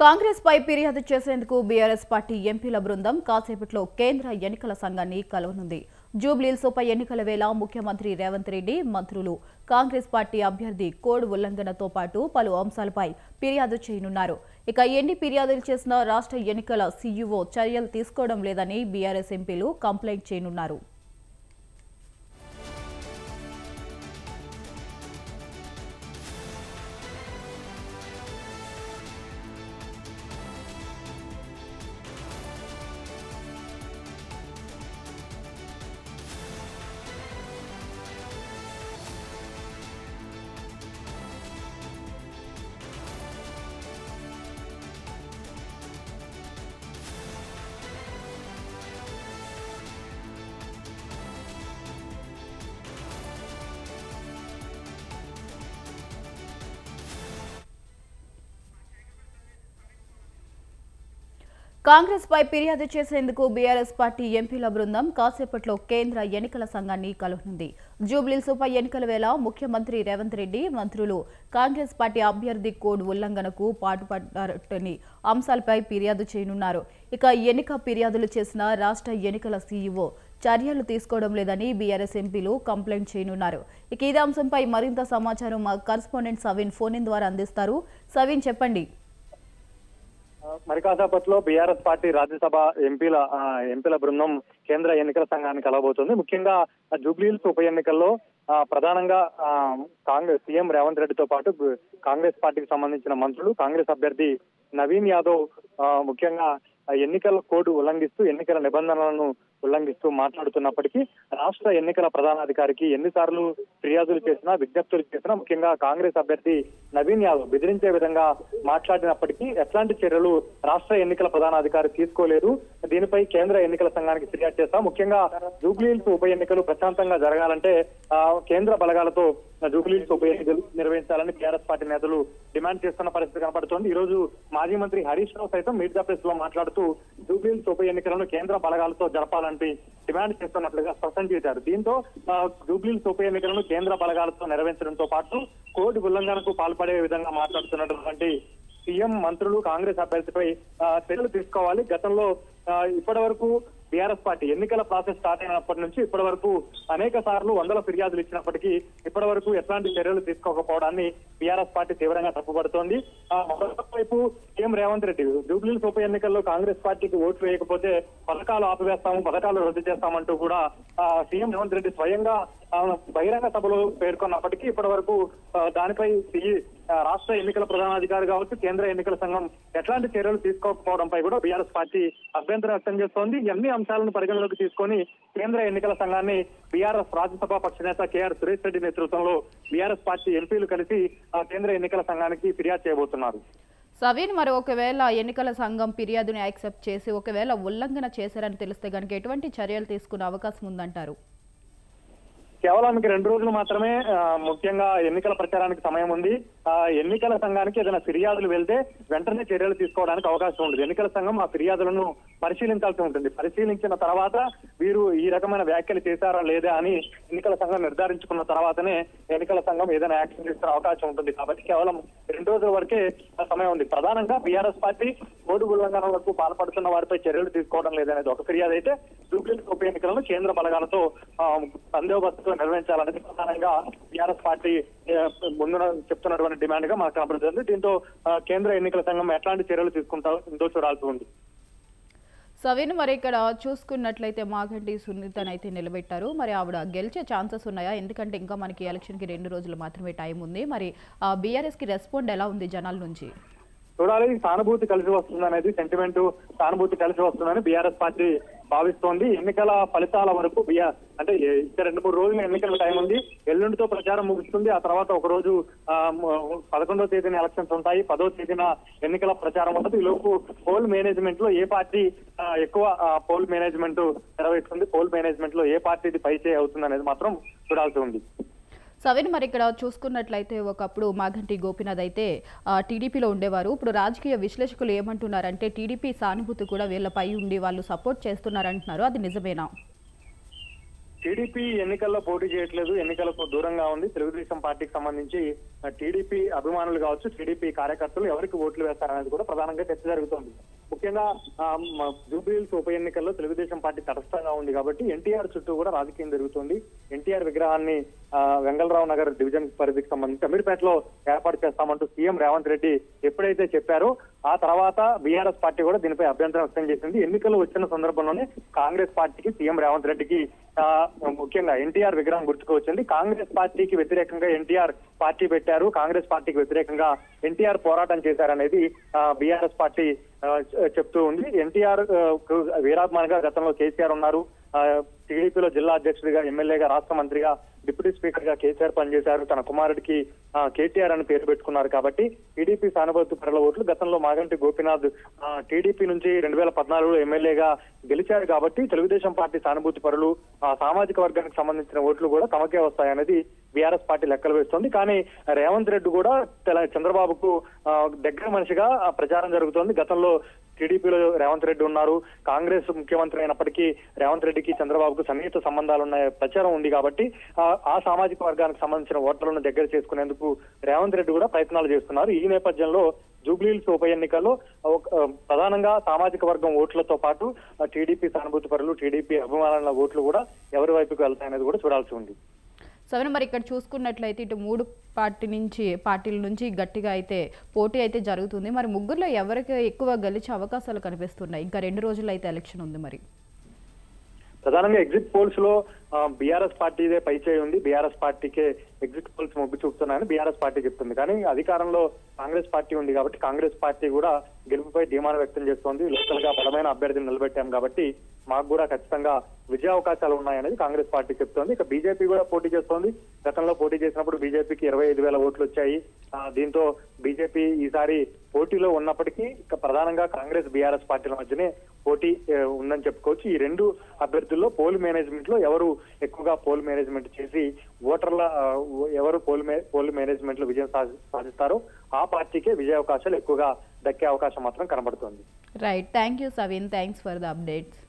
కాంగ్రెస్ పై ఫిర్యాదు చేసేందుకు BRS party ఎంపీల బృందం కాసేపట్లో కేంద్ర ఎన్నికల సంఘాన్ని కలవనుంది. జూబ్లీహిల్స్ ఉప ఎన్నికల వేళ ముఖ్యమంత్రి రేవంత్ రెడ్డి, మంత్రులు కాంగ్రెస్ పార్టీ అభ్యర్థి కోడ్ ఉల్లంఘనతో పాటు పలు అంశాలపై ఫిర్యాదు చేయనున్నారు. ఇక ఎన్ని ఫిర్యాదులు చేసినా రాష్ట్ర ఎన్నికల సీఈఓ చర్యలు తీసుకోవడం లేదని బీఆర్ఎస్ ఎంపీలు కంప్లైంట్ చేయనున్నారు. కాంగ్రెస్ పై ఫిర్యాదు చేసేందుకు బీఆర్ఎస్ పార్టీ ఎంపీల బృందం కాసేపట్లో కేంద్ర ఎన్నికల సంఘాన్ని కలవనుంది. జూబ్లీహిల్స్ ఉప ఎన్నికల వేళ ముఖ్యమంత్రి రేవంత్ రెడ్డి, మంత్రులు కాంగ్రెస్ పార్టీ అభ్యర్థి కోడ్ ఉల్లంఘనకు పాటుపడ్డారని అంశాలపై ఫిర్యాదు చేయనున్నారు. ఇక ఎన్నిక ఫిర్యాదులు చేసిన రాష్ట్ర ఎన్నికల సీఈఓ చర్యలు తీసుకోవడం లేదని బీఆర్ఎస్ ఎంపీలు కంప్లైంట్ చేయనున్నారు. ఇక ఇదే అంశంపై మరింత సమాచారం మా కరెస్పాండెంట్ సవీన్ ఫోన్ ఇన్ ద్వారా అందిస్తారు. సవీన్, చెప్పండి. మరి కాసేపట్లో బీఆర్ఎస్ పార్టీ రాజ్యసభ ఎంపీల బృందం కేంద్ర ఎన్నికల సంఘాన్ని కలవబోతుంది. ముఖ్యంగా జూబ్లీహిల్స్ ఉప ఎన్నికల్లో ప్రధానంగా కాంగ్రెస్ సీఎం రేవంత్ రెడ్డితో పాటు కాంగ్రెస్ పార్టీకి సంబంధించిన మంత్రులు, కాంగ్రెస్ అభ్యర్థి నవీన్ యాదవ్ ముఖ్యంగా ఎన్నికల కోడ్ ఉల్లంఘిస్తూ, ఎన్నికల నిబంధనలను ఉల్లంఘిస్తూ మాట్లాడుతున్నప్పటికీ రాష్ట్ర ఎన్నికల ప్రధానాధికారికి ఎన్నిసార్లు ఫిర్యాదులు చేసినా, విజ్ఞప్తులు చేసినా ముఖ్యంగా కాంగ్రెస్ అభ్యర్థి నవీన్ యాదవ్ బెదిరించే విధంగా మాట్లాడినప్పటికీ ఎట్లాంటి చర్యలు రాష్ట్ర ఎన్నికల ప్రధానాధికారి తీసుకోలేదు. దీనిపై కేంద్ర ఎన్నికల సంఘానికి ఫిర్యాదు చేస్తాం. ముఖ్యంగా జూబ్లీహిల్స్ ఉప ఎన్నికలు ప్రశాంతంగా జరగాలంటే కేంద్ర బలగాలతో జూబ్లీహిల్స్ ఉప ఎన్నికలు నిర్వహించాలని టీఆర్ఎస్ పార్టీ నేతలు డిమాండ్ చేస్తున్న పరిస్థితి కనబడుతోంది. ఈ రోజు మాజీ మంత్రి హరీష్ రావు సైతం మీడియా ప్రెస్ లో మాట్లాడుతూ జూబ్లీహిల్స్ ఉప ఎన్నికలను కేంద్ర బలగాలతో జరపాలంటే డిమాండ్ చేస్తున్నట్లుగా స్పష్టం చేశారు. దీంతో జూబ్లీహిల్స్ ఉప ఎన్నికలను కేంద్ర బలగాలతో నిర్వహించడంతో పాటు కోడ్ ఉల్లంఘనకు పాల్పడే విధంగా మాట్లాడుతున్నటువంటి సీఎం, మంత్రులు కాంగ్రెస్ అభ్యర్థిపై చర్యలు తీసుకోవాలి. గతంలో ఇప్పటి వరకు బీఆర్ఎస్ పార్టీ ఎన్నికల ప్రాసెస్ స్టార్ట్ అయినప్పటి నుంచి ఇప్పటి వరకు అనేక సార్లు వందల ఫిర్యాదులు ఇచ్చినప్పటికీ ఇప్పటి వరకు ఎట్లాంటి చర్యలు తీసుకోకపోవడాన్ని బీఆర్ఎస్ పార్టీ తీవ్రంగా తప్పుపడుతోంది. మరోవైపు సీఎం రేవంత్ రెడ్డి జూబ్లీహిల్స్ ఉప ఎన్నికల్లో కాంగ్రెస్ పార్టీకి ఓట్లు వేయకపోతే పథకాలు ఆపివేస్తాము, పథకాలు రద్దు చేస్తామంటూ కూడా సీఎం రేవంత్ రెడ్డి స్వయంగా బహిరంగ సభలో పేర్కొన్నప్పటికీ ఇప్పటి వరకు దానిపై రాష్ట్ర ఎన్నికల ప్రధానాధికారి కావచ్చు, కేంద్ర ఎన్నికల సంఘం ఎట్లాంటి చర్యలు తీసుకోకపోవడంపై కూడా బీఆర్ఎస్ పార్టీ అభ్యంతరం వ్యక్తం చేస్తోంది. అన్ని అంశాలను పరిగణలోకి తీసుకొని కేంద్ర ఎన్నికల సంఘాన్ని బీఆర్ఎస్ రాజ్యసభ పక్ష నేత కేఆర్ సురేష్ రెడ్డి నేతృత్వంలో బీఆర్ఎస్ పార్టీ ఎంపీలు కలిసి కేంద్ర ఎన్నికల సంఘానికి ఫిర్యాదు చేయబోతున్నారు. సవీన్, మరి ఒకవేళ ఎన్నికల సంఘం ఫిర్యాదుని యాక్సెప్ట్ చేసి ఒకవేళ ఉల్లంఘన చేశారని తెలిస్తే కనుక ఎటువంటి చర్యలు తీసుకునే అవకాశం ఉందంటారు? కేవలం మీకు 2 రోజులు మాత్రమే ముఖ్యంగా ఎన్నికల ప్రచారానికి సమయం ఉంది. ఎన్నికల సంఘానికి ఏదైనా ఫిర్యాదులు వెళ్తే వెంటనే చర్యలు తీసుకోవడానికి అవకాశం ఉంటుంది. ఎన్నికల సంఘం ఆ ఫిర్యాదులను పరిశీలించాల్సి ఉంటుంది. పరిశీలించిన తర్వాత వీరు ఈ రకమైన వ్యాఖ్యలు చేశారా లేదా అని ఎన్నికల సంఘం నిర్ధారించుకున్న తర్వాతనే ఎన్నికల సంఘం ఏదైనా యాక్షన్ తీసుకునే అవకాశం ఉంటుంది. కాబట్టి కేవలం 2 రోజుల వరకే సమయం ఉంది. ప్రధానంగా బీఆర్ఎస్ పార్టీ కోడ్ ఉల్లంఘనలకు పాల్పడుతున్న వారిపై చర్యలు తీసుకోవడం లేదనేది ఒక ఫిర్యాదు అయితే, జూబ్లీహిల్స్ ఉప ఎన్నికలను కేంద్ర బలగాలతో బందోబస్తుతో నిర్వహించాలనేది ప్రధానంగా బీఆర్ఎస్ పార్టీ ముందు చెప్తున్నటువంటి డిమాండ్ గా మనకు కనబడుతుంది. దీంతో కేంద్ర ఎన్నికల సంఘం ఎట్లాంటి చర్యలు తీసుకుంటారో చూడాల్సి ఉంది. సవీన్, మరి ఇక్కడ చూసుకున్నట్లయితే మాగంటి సునీతనైతే నిలబెట్టారు. మరి ఆవిడ గెలిచే ఛాన్సెస్ ఉన్నాయా? ఎందుకంటే ఇంకా మనకి ఎలక్షన్ కి 2 రోజులు మాత్రమే టైం ఉంది. మరి బీఆర్ఎస్ కి రెస్పాండ్ ఎలా ఉంది జనాల నుంచి? చూడాలి. సానుభూతి కలిసి వస్తుందనేది సెంటిమెంట్, సానుభూతి కలిసి వస్తుందని బీఆర్ఎస్ పార్టీ భావిస్తోంది. ఎన్నికల ఫలితాల వరకు అంటే ఇంకా 2-3 రోజులు ఎన్నికల టైం ఉంది. ఎల్లుండితో ప్రచారం ముగుస్తుంది. ఆ తర్వాత ఒక రోజు 11వ తేదీన ఎలక్షన్స్ ఉంటాయి, 10వ తేదీన ఎన్నికల ప్రచారం ఉంటుంది. ఈ లోపు పోల్ మేనేజ్మెంట్ లో ఏ పార్టీ ఎక్కువ పోల్ మేనేజ్మెంట్ నిర్వహిస్తుంది, పోల్ మేనేజ్మెంట్ లో ఏ పార్టీది పైచే అవుతుంది అనేది మాత్రం చూడాల్సి ఉంది. సవీన్, మరి ఇక్కడ చూసుకున్నట్లయితే ఒకప్పుడు మాగంటి గోపీనాథ్ అయితే టీడీపీలో ఉండేవారు. ఇప్పుడు రాజకీయ విశ్లేషకులు ఏమంటున్నారంటే టీడీపీ సానుభూతి కూడా వీళ్ళపై ఉండి వాళ్ళు సపోర్ట్ చేస్తున్నారంటున్నారు. అది నిజమేనా? టీడీపీ ఎన్నికల్లో పోటీ చేయట్లేదు, ఎన్నికలకు దూరంగా ఉంది. తెలుగుదేశం పార్టీకి సంబంధించి టీడీపీ అభిమానులు కావచ్చు, టీడీపీ కార్యకర్తలు ఎవరికి ఓట్లు వేస్తారనేది కూడా ప్రధానంగా చర్చ జరుగుతోంది. ముఖ్యంగా జూబ్లీహిల్స్ ఉప ఎన్నికల్లో తెలుగుదేశం పార్టీ తటస్థంగా ఉంది కాబట్టి ఎన్టీఆర్ చుట్టూ కూడా రాజకీయం జరుగుతుంది. ఎన్టీఆర్ విగ్రహాన్ని వెంగళరావు నగర్ డివిజన్ పరిధికి సంబంధించి అమీర్పేటలో ఏర్పాటు చేస్తామంటూ సీఎం రేవంత్ రెడ్డి ఎప్పుడైతే చెప్పారో ఆ తర్వాత బీఆర్ఎస్ పార్టీ కూడా దీనిపై అభ్యంతరం వ్యక్తం చేసింది. ఎన్నికలు వచ్చిన సందర్భంలోనే కాంగ్రెస్ పార్టీకి సీఎం రేవంత్ రెడ్డికి ముఖ్యంగా ఎన్టీఆర్ విగ్రహం గుర్తుకు వచ్చింది. కాంగ్రెస్ పార్టీకి వ్యతిరేకంగా ఎన్టీఆర్ పార్టీ పెట్టారు, కాంగ్రెస్ పార్టీకి వ్యతిరేకంగా ఎన్టీఆర్ పోరాటం చేశారనేది బీఆర్ఎస్ పార్టీ చెప్తూ ఉంది. ఎన్టీఆర్ వీరాభిమానిగా గతంలో కేసీఆర్ ఉన్నారు. టీడీపీలో జిల్లా అధ్యక్షుడిగా, ఎమ్మెల్యేగా, రాష్ట్ర మంత్రిగా, డిప్యూటీ స్పీకర్ గా కేసీఆర్ పనిచేశారు. తన కుమారుడికి కేటీఆర్ అని పేరు పెట్టుకున్నారు కాబట్టి టీడీపీ సానుభూతి పరుల ఓట్లు గతంలో మాగంటి గోపీనాథ్ టీడీపీ నుంచి 2014లో ఎమ్మెల్యేగా గెలిచారు కాబట్టి తెలుగుదేశం పార్టీ సానుభూతి పరులు సామాజిక వర్గానికి సంబంధించిన ఓట్లు కూడా తమకే వస్తాయనేది బీఆర్ఎస్ పార్టీ లెక్కలు వేస్తోంది. కానీ రేవంత్ రెడ్డి కూడా చంద్రబాబుకు దగ్గర మనిషిగా ప్రచారం జరుగుతోంది. గతంలో టీడీపీలో రేవంత్ రెడ్డి ఉన్నారు, కాంగ్రెస్ ముఖ్యమంత్రి అయినప్పటికీ రేవంత్ రెడ్డికి చంద్రబాబుకు సన్నిహిత సంబంధాలున్న ప్రచారం ఉంది కాబట్టి ఆ సామాజిక వర్గానికి సంబంధించిన ఓట్లను దగ్గర చేసుకునేందుకు రేవంత్ రెడ్డి కూడా ప్రయత్నాలు చేస్తున్నారు. ఈ నేపథ్యంలో జూబ్లీహిల్స్ ఉప ఎన్నికల్లో ప్రధానంగా సామాజిక వర్గం ఓట్లతో పాటు టీడీపీ సానుభూతి పరులు, టీడీపీ అభిమానుల ఓట్లు కూడా ఎవరి వైపుకు వెళ్తాయనేది కూడా చూడాల్సి ఉంది. సరే, మరి ఇక్కడ చూసుకున్నట్లయితే ఇటు 3 పార్టీల నుంచి గట్టిగా అయితే పోటీ అయితే జరుగుతుంది. మరి ముగ్గురులో ఎవరికి ఎక్కువ గెలిచే అవకాశాలు కనిపిస్తున్నాయి? ఇంకా 2 రోజులు అయితే ఎలక్షన్ ఉంది. మరి ప్రధానంగా ఎగ్జిట్ పోల్స్ లో బీఆర్ఎస్ పార్టీదే పైచేయి ఉంది. బీఆర్ఎస్ పార్టీకే ఎగ్జిట్ పోల్స్ మొగ్గు చూపుతున్నాయని బీఆర్ఎస్ పార్టీ చెప్తుంది. కానీ అధికారంలో కాంగ్రెస్ పార్టీ ఉంది కాబట్టి కాంగ్రెస్ పార్టీ కూడా గెలుపుపై ధీమాను వ్యక్తం చేస్తోంది. లోకల్ గా బలమైన అభ్యర్థిని నిలబెట్టాం కాబట్టి మాకు కూడా ఖచ్చితంగా విజయ అవకాశాలు ఉన్నాయనేది కాంగ్రెస్ పార్టీ చెప్తోంది. ఇక బీజేపీ కూడా పోటీ చేస్తోంది. గతంలో పోటీ చేసినప్పుడు బీజేపీకి 25,000 ఓట్లు వచ్చాయి. దీంతో బీజేపీ ఈసారి పోటీలో ఉన్నప్పటికీ ఇక ప్రధానంగా కాంగ్రెస్ బీఆర్ఎస్ పార్టీల మధ్యనే పోటీ ఉందని చెప్పుకోవచ్చు. ఈ 2 అభ్యర్థుల్లో పోల్ మేనేజ్మెంట్ లో ఎవరు ఎక్కువగా పోల్ మేనేజ్మెంట్ చేసి ఓటర్ల ఎవరు పోల్ మేనేజ్మెంట్ లో విజయం సాధిస్తారో ఆ పార్టీకే విజయ అవకాశాలు ఎక్కువగా దక్కే అవకాశం మాత్రం కనబడుతోంది. Right, thank you Saveen, thanks for the updates.